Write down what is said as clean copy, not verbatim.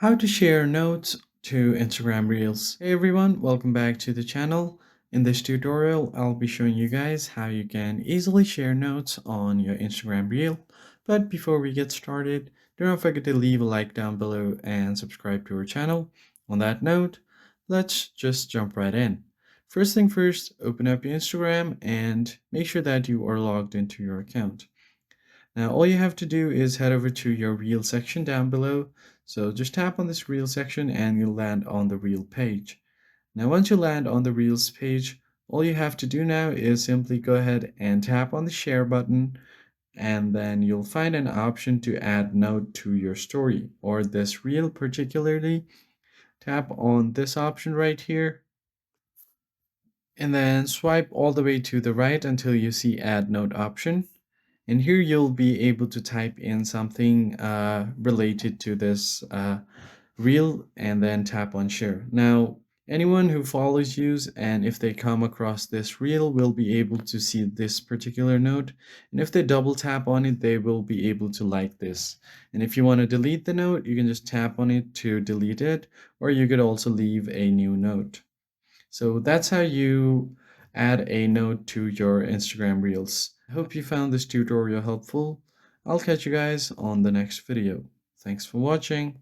How to share notes to Instagram Reels. Hey everyone, welcome back to the channel. In this tutorial, I'll be showing you guys how you can easily share notes on your Instagram Reel. But before we get started, do not forget to leave a like down below and subscribe to our channel. On that note, let's just jump right in. First thing first, open up your Instagram and make sure that you are logged into your account. Now all you have to do is head over to your reel section down below. So just tap on this reel section and you'll land on the reel page. Now once you land on the reels page, all you have to do now is simply go ahead and tap on the share button, and then you'll find an option to add note to your story or this reel particularly. Tap on this option right here and then swipe all the way to the right until you see add note option. And here you'll be able to type in something related to this reel and then tap on share. Now, anyone who follows you and if they come across this reel will be able to see this particular note. And if they double tap on it, they will be able to like this. And if you want to delete the note, you can just tap on it to delete it, or you could also leave a new note. So that's how you add a note to your Instagram Reels. I hope you found this tutorial helpful. I'll catch you guys on the next video. Thanks for watching.